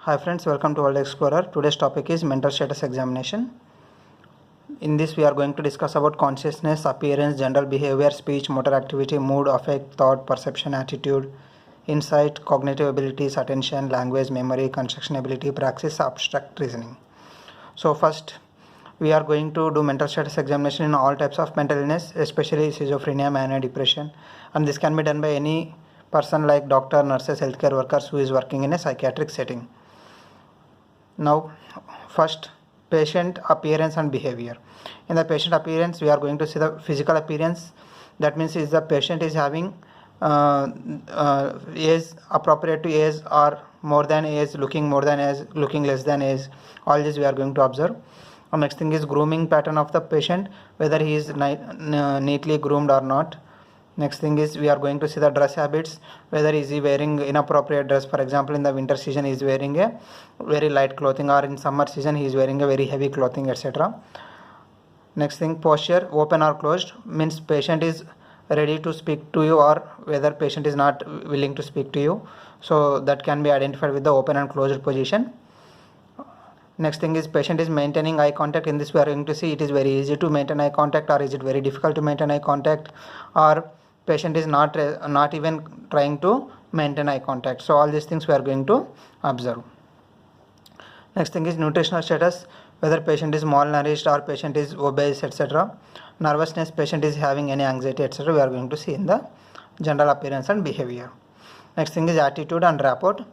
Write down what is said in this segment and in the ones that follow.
Hi friends, welcome to World Explorer. Today's topic is mental status examination. In this we are going to discuss about consciousness, appearance, general behavior, speech, motor activity, mood, affect, thought, perception, attitude, insight, cognitive abilities, attention, language, memory, construction ability, praxis, abstract reasoning. So first we are going to do mental status examination in all types of mental illness, especially schizophrenia, mania, depression, and this can be done by any person like doctor, nurses, healthcare workers who is working in a psychiatric setting. Now first, patient appearance and behavior. In the patient appearance we are going to see the physical appearance. That means is the patient is having age appropriate to age or more than age, looking more than age, looking less than age. All this we are going to observe. Next thing is grooming pattern of the patient, whether he is neatly groomed or not. Next thing is we are going to see the dress habits, whether is he wearing inappropriate dress. For example, in the winter season he is wearing a very light clothing, or in summer season he is wearing a very heavy clothing, etc. Next thing, posture, open or closed, means patient is ready to speak to you or whether patient is not willing to speak to you. So that can be identified with the open and closed position. Next thing is patient is maintaining eye contact. In this we are going to see it is very easy to maintain eye contact, or is it very difficult to maintain eye contact, or patient is not even trying to maintain eye contact. So all these things we are going to observe. Next thing is nutritional status, whether patient is malnourished or patient is obese, etc. Nervousness, patient is having any anxiety, etc. We are going to see in the general appearance and behavior. Next thing is attitude and rapport.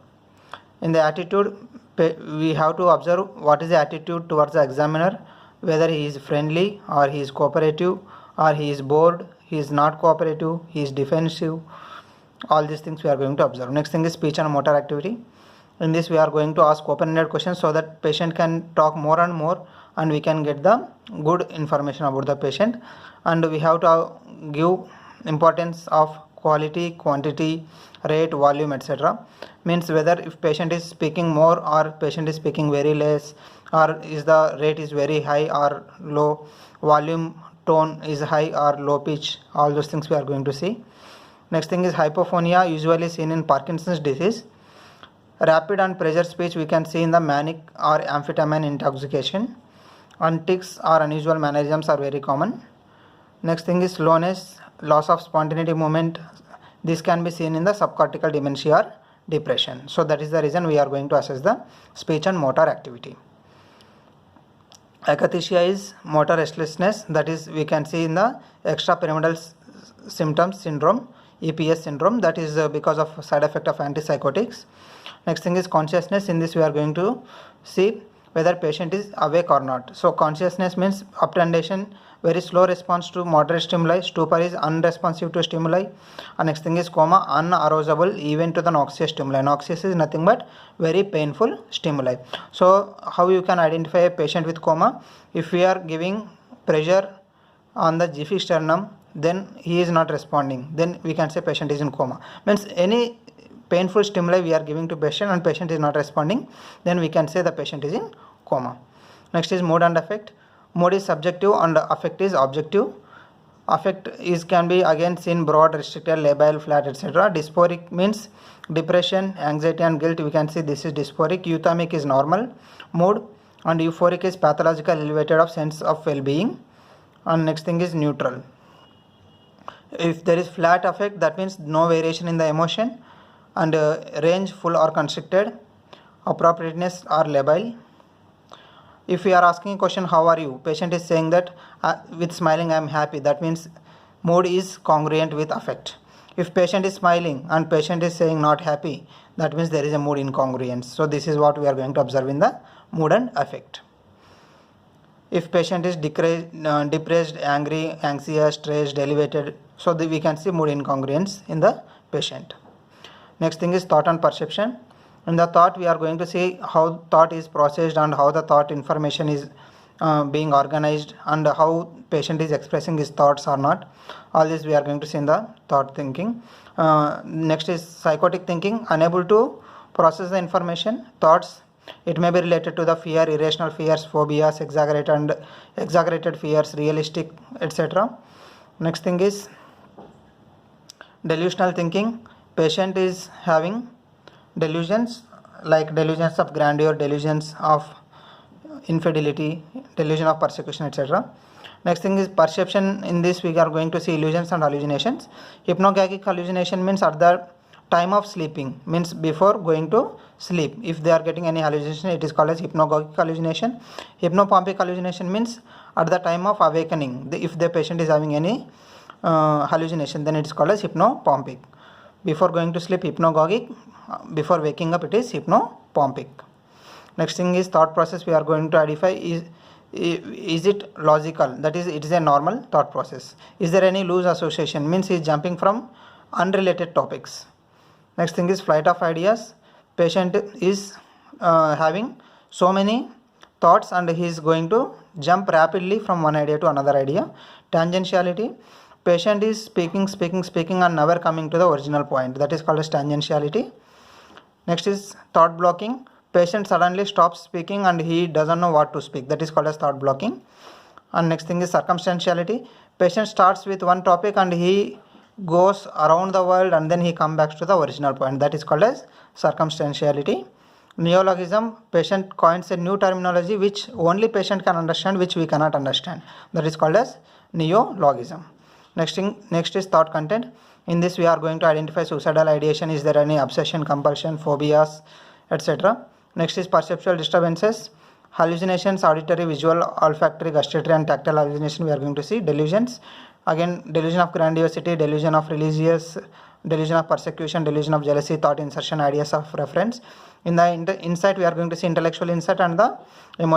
In the attitude, we have to observe what is the attitude towards the examiner, whether he is friendly or he is cooperative, or he is bored, he is not cooperative, he is defensive. All these things we are going to observe. Next thing is speech and motor activity. In this we are going to ask open-ended questions so that patient can talk more and more and we can get the good information about the patient. And we have to give importance of quality, quantity, rate, volume, etc. Means whether if patient is speaking more or patient is speaking very less, or is the rate is very high or low, volume, tone is high or low pitch. All those things we are going to see. Next thing is hypophonia, usually seen in Parkinson's disease. Rapid and pressure speech we can see in the manic or amphetamine intoxication. And tics or unusual mannerisms are very common. Next thing is slowness, loss of spontaneity movement. This can be seen in the subcortical dementia or depression. So that is the reason we are going to assess the speech and motor activity. Akathisia is motor restlessness, that is we can see in the extrapyramidal symptoms syndrome, EPS syndrome, that is because of side effect of antipsychotics. Next thing is consciousness. In this we are going to see whether patient is awake or not. So consciousness means uptendation, very slow response to moderate stimuli. Stupor is unresponsive to stimuli. And next thing is coma, unarousable even to the noxious stimuli. Noxious is nothing but very painful stimuli. So how you can identify a patient with coma? If we are giving pressure on the Giffey sternum, then he is not responding, then we can say patient is in coma. Means any painful stimuli we are giving to patient and patient is not responding, then we can say the patient is in coma. Next is mood and affect. Mood is subjective and affect is objective. Affect is can be again seen broad, restricted, labile, flat, etc. Dysphoric means depression, anxiety and guilt. We can see this is dysphoric. Euthymic is normal mood, and euphoric is pathological, elevated of sense of well-being. And next thing is neutral. If there is flat affect, that means no variation in the emotion, and range full or constricted, appropriateness or labile. If we are asking a question, how are you? Patient is saying that with smiling I am happy. That means mood is congruent with affect. If patient is smiling and patient is saying not happy, that means there is a mood incongruence. So this is what we are going to observe in the mood and affect. If patient is depressed, angry, anxious, stressed, elevated, so we can see mood incongruence in the patient. Next thing is thought and perception. In the thought we are going to see how thought is processed and how the thought information is being organized and how patient is expressing his thoughts or not. All this we are going to see in the thought thinking. Next is psychotic thinking, unable to process the information, thoughts. It may be related to the fear, irrational fears, phobias, exaggerated fears, realistic, etc. Next thing is delusional thinking. Patient is having delusions, like delusions of grandeur, delusions of infidelity, delusion of persecution, etc. Next thing is perception. In this we are going to see illusions and hallucinations. Hypnagogic hallucination means at the time of sleeping, means before going to sleep. If they are getting any hallucination, it is called as hypnagogic hallucination. Hypnopompic hallucination means at the time of awakening. If the patient is having any hallucination, then it is called as hypnopompic. Before going to sleep, hypnagogic. Before waking up, it is hypnopompic. Next thing is thought process. We are going to identify is it logical, that is it is a normal thought process. Is there any loose association, means he is jumping from unrelated topics. Next thing is flight of ideas. Patient is having so many thoughts and he is going to jump rapidly from one idea to another idea. Tangentiality. Patient is speaking and never coming to the original point, that is called as tangentiality. Next is thought blocking. Patient suddenly stops speaking and he doesn't know what to speak, that is called as thought blocking. And next thing is circumstantiality. Patient starts with one topic and he goes around the world and then he comes back to the original point, that is called as circumstantiality. Neologism. Patient coins a new terminology which only patient can understand, which we cannot understand, that is called as neologism. Next is thought content. In this we are going to identify suicidal ideation, is there any obsession, compulsion, phobias, etc. Next is perceptual disturbances. Hallucinations, auditory, visual, olfactory, gustatory and tactile hallucination we are going to see. Delusions. Again, delusion of grandiosity, delusion of religious, delusion of persecution, delusion of jealousy, thought insertion, ideas of reference. In the insight we are going to see intellectual insight and the emotional